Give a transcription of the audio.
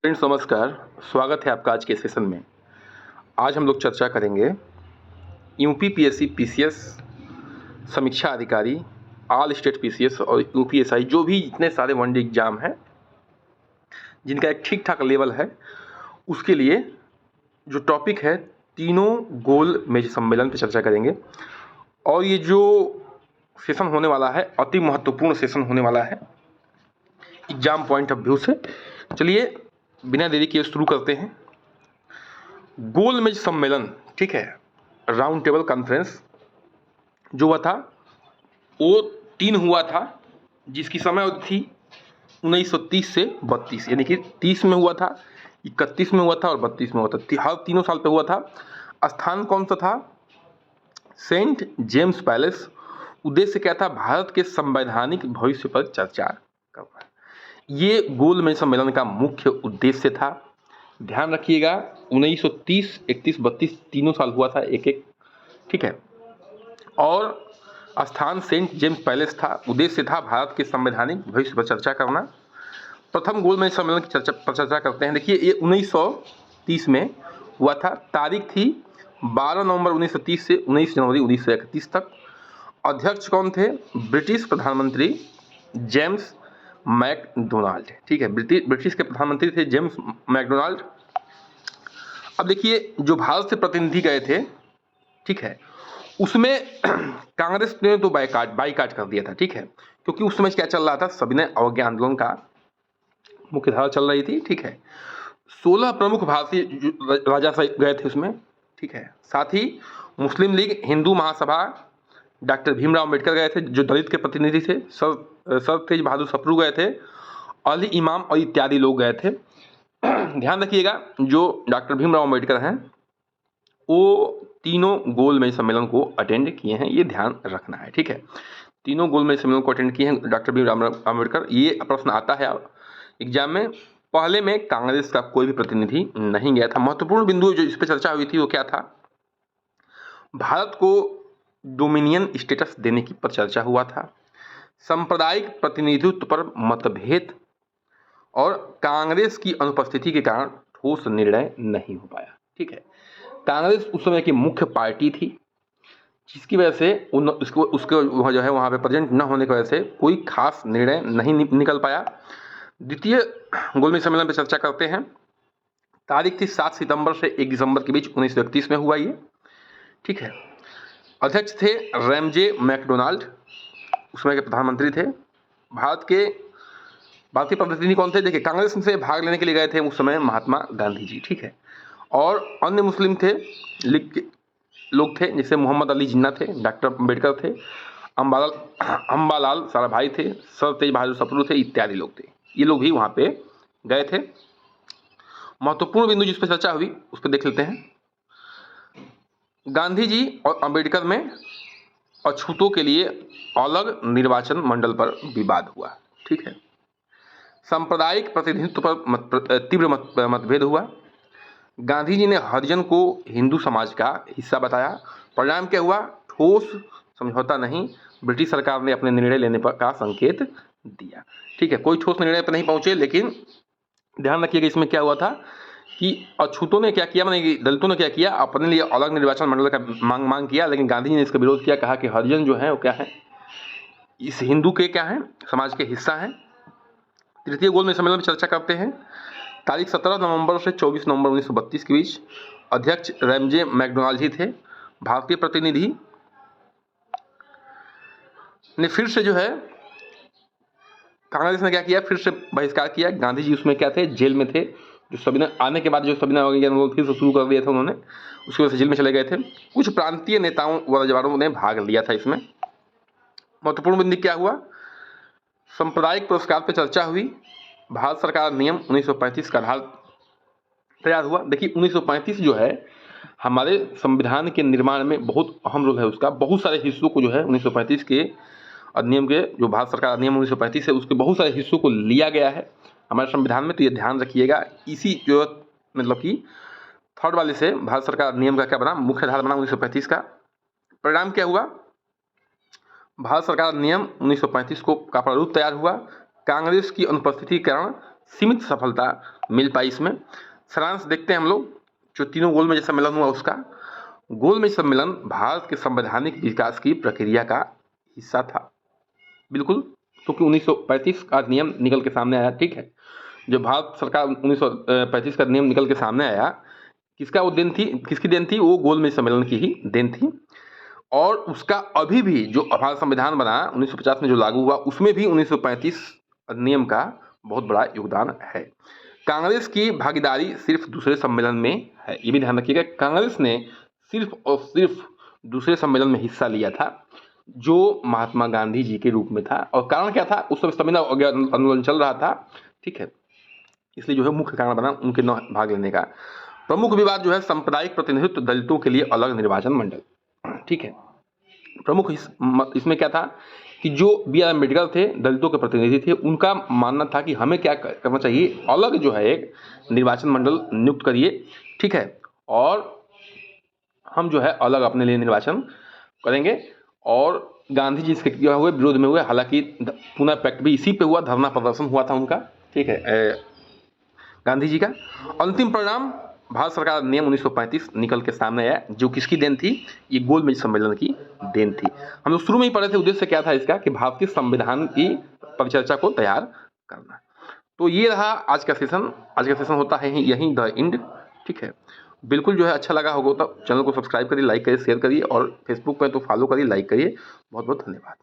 Friends नमस्कार, स्वागत है आपका आज के सेशन में। आज हम लोग चर्चा करेंगे यूपी पीएससी पीसीएस समीक्षा अधिकारी, ऑल स्टेट पीसीएस और यूपीएसआई जो भी इतने सारे वनडे एग्जाम हैं जिनका एक ठीक ठाक लेवल है, उसके लिए जो टॉपिक है तीनों गोल मेज सम्मेलन पर चर्चा करेंगे। और ये जो सेशन होने वाला है अति महत्वपूर्ण सेशन होने वाला है एग्जाम पॉइंट ऑफ व्यू से। चलिए बिना देरी किए शुरू करते हैं। गोल मेज सम्मेलन, ठीक है, राउंड टेबल कॉन्फ्रेंस जो हुआ था वो 3 हुआ था, जिसकी समय अवधि थी 1930 से 32, यानी कि 30 में हुआ था, 31 में हुआ था और 32 में हुआ था। हर तीनों साल पे हुआ था। स्थान कौन सा था? Saint James Palace. उद्देश्य क्या था? भारत के संवैधानिक भविष्य पर चर्चा करना। ये गोल मेज सम्मेलन का मुख्य उद्देश्य था। ध्यान रखिएगा 1930, 31, 32 तीनों साल हुआ था एक, ठीक है। और स्थान सेंट जेम्स पैलेस था। उद्देश्य था भारत के संवैधानिक भविष्य पर चर्चा करना। प्रथम गोल मेज सम्मेलन की चर्चा करते हैं। देखिए ये 1930 में हुआ था। तारीख थी 12 नवंबर 1930 से 19 जनवरी 1931 तक। अध्यक्ष कौन थे? ब्रिटिश प्रधानमंत्री जेम्स मैकडोनाल्ड, ठीक है। ब्रिटिश के प्रधानमंत्री थे जेम्स मैकडोनाल्ड। अब देखिए जो भारत से प्रतिनिधि गए थे, ठीक है, उसमें कांग्रेस ने तो बाईकाट कर दिया था, ठीक है, क्योंकि उस समय क्या चल रहा था? सविनय अवज्ञा आंदोलन का मुख्य धारा चल रही थी, ठीक है। 16 प्रमुख भारतीय राजा गए थे उसमें, ठीक है। साथ ही मुस्लिम लीग, हिंदू महासभा, डॉक्टर भीमराव अम्बेडकर गए थे जो दलित के प्रतिनिधि थे, सर तेज बहादुर सप्रू गए थे, अली इमाम और इत्यादि लोग गए थे। ध्यान रखिएगा जो डॉक्टर भीमराव अम्बेडकर हैं वो तीनों गोल मेज सम्मेलन को अटेंड किए हैं, ये ध्यान रखना है, ठीक है। तीनों गोल मेज सम्मेलन को अटेंड किए हैं डॉक्टर भीमराव अम्बेडकर। ये प्रश्न आता है एग्जाम में। पहले में कांग्रेस का कोई भी प्रतिनिधि नहीं गया था। महत्वपूर्ण बिंदु जो इस पर चर्चा हुई थी वो क्या था? भारत को डोमिनियन स्टेटस देने की पर चर्चा हुआ था, सांप्रदायिक प्रतिनिधित्व पर मतभेद और कांग्रेस की अनुपस्थिति के कारण ठोस निर्णय नहीं हो पाया, ठीक है। कांग्रेस उस समय की मुख्य पार्टी थी, जिसकी वजह से उसके जो है वहाँ पे प्रेजेंट न होने की वजह से कोई खास निर्णय नहीं निकल पाया। द्वितीय गोल मेज सम्मेलन पर चर्चा करते हैं। तारीख थी 7 सितंबर से 1 दिसंबर के बीच 1931 में हुआ ये, ठीक है। अध्यक्ष थे रैमजे मैकडोनाल्ड, उस समय के प्रधानमंत्री थे। भारतीय प्रतिनिधि कौन थे? देखिए कांग्रेस से भाग लेने के लिए गए थे उस समय महात्मा गांधी जी, ठीक है। और अन्य मुस्लिम थे, लीग के लोग थे, जैसे मोहम्मद अली जिन्ना थे, डॉक्टर अम्बेडकर थे, अम्बालाल साराभाई थे, सर तेज बहादुर सप्रू थे, इत्यादि लोग थे। ये लोग भी वहाँ पे गए थे। महत्वपूर्ण बिंदु जिस पर चर्चा हुई उस पर देख लेते हैं। गांधी जी और अम्बेडकर में अछूतों के लिए अलग निर्वाचन मंडल पर विवाद हुआ, ठीक है। सांप्रदायिक प्रतिनिधित्व पर तीव्र मतभेद हुआ। गांधी जी ने हरिजन को हिंदू समाज का हिस्सा बताया। परिणाम क्या हुआ? ठोस समझौता नहीं, ब्रिटिश सरकार ने अपने निर्णय लेने पर का संकेत दिया, ठीक है। कोई ठोस निर्णय पर नहीं पहुंचे, लेकिन ध्यान रखिएगा इसमें क्या हुआ था कि अछूतों ने क्या किया, माने दलितों ने क्या किया, अपने लिए अलग निर्वाचन मंडल का मांग किया, लेकिन गांधी जी ने इसका विरोध किया। कहा कि हरिजन जो है वो क्या है, इस हिंदू के क्या है, समाज के हिस्सा है। तृतीय गोल मेज सम्मेलन में चर्चा करते हैं। तारीख 17 नवंबर से 24 नवंबर 1932 के बीच। अध्यक्ष रैमजे मैकडोनाल्ड जी थे। भारतीय प्रतिनिधि ने फिर से जो है कांग्रेस ने क्या किया, फिर से बहिष्कार किया। गांधी जी उसमें क्या थे, जेल में थे। जो सविनय आने के बाद जो सविनय आंदोलन फिर से शुरू कर दिया था उन्होंने, उसकी वजह से जेल में चले गए थे। कुछ प्रांतीय नेताओं व जवानों ने भाग लिया था इसमें। महत्वपूर्ण बिंदु क्या हुआ? सांप्रदायिक पुरस्कार पर चर्चा हुई। भारत सरकार नियम 1935 का आधार तैयार हुआ। देखिए 1935 जो है हमारे संविधान के निर्माण में बहुत अहम रोल है उसका। बहुत सारे हिस्सों को जो है 1935 के अधिनियम के, जो भारत सरकार अधिनियम 1935 है, उसके बहुत सारे हिस्सों को लिया गया है हमारे संविधान में। तो ये ध्यान रखिएगा। इसी जो मतलब कि थर्ड वाले से भारत सरकार अधिनियम का क्या बना, मुख्य धारा बना 1935 का। परिणाम क्या हुआ? भारत सरकार अधिनियम 1935 का प्रारूप तैयार हुआ। कांग्रेस की अनुपस्थिति के कारण सीमित सफलता मिल पाई इसमें। सारांश देखते हैं हम लोग, जो तीनों गोलमेज सम्मेलन हुआ उसका। गोलमेज सम्मेलन भारत के संवैधानिक विकास की प्रक्रिया का हिस्सा था, बिल्कुल, क्योंकि 1935 का नियम निकल के सामने आया। ठीक है, जो भारत सरकार 1935 का नियम निकल के सामने आया, किसका वो देन थी, किसकी देन थी? वो गोलमेज सम्मेलन की ही देन थी। और उसका अभी भी जो भारत संविधान बना 1950 में जो लागू हुआ, उसमें भी 1935 अधिनियम का बहुत बड़ा योगदान है। कांग्रेस की भागीदारी सिर्फ दूसरे सम्मेलन में है, ये भी ध्यान रखिएगा। कांग्रेस ने सिर्फ और सिर्फ दूसरे सम्मेलन में हिस्सा लिया था, जो महात्मा गांधी जी के रूप में था। और कारण क्या था? उस समय संविधान आंदोलन चल रहा था, ठीक है, इसलिए जो है मुख्य कारण बना उनके न भाग लेने का। प्रमुख विवाद जो है सांप्रदायिक प्रतिनिधित्व, दलितों के लिए अलग निर्वाचन मंडल, ठीक है। प्रमुख इसमें क्या था कि जो बी आर अम्बेडकर थे, दलितों के प्रतिनिधि थे, उनका मानना था कि हमें क्या करना चाहिए, अलग जो है एक निर्वाचन मंडल नियुक्त करिए, ठीक है, और हम जो है अलग अपने लिए निर्वाचन करेंगे। और गांधी जी इसके क्या हुए, विरोध में हुए। हालांकि पुनः पैक्ट भी इसी पे हुआ, धरना प्रदर्शन हुआ था उनका, ठीक है, गांधी जी का। अंतिम परिणाम भारत सरकार नियम 1935 निकल के सामने आया, जो किसकी देन थी? ये गोलमेज सम्मेलन की देन थी। हम लोग शुरू में ही पढ़े थे, उद्देश्य क्या था इसका कि भारतीय संविधान की परिचर्चा को तैयार करना। तो ये रहा आज का सेशन। आज का सेशन होता है यहीं द एंड, ठीक है। बिल्कुल जो है अच्छा लगा होगा तो चैनल को सब्सक्राइब करिए, लाइक करिए, शेयर करिए, और फेसबुक पे तो फॉलो करिए, लाइक करिए। बहुत बहुत धन्यवाद।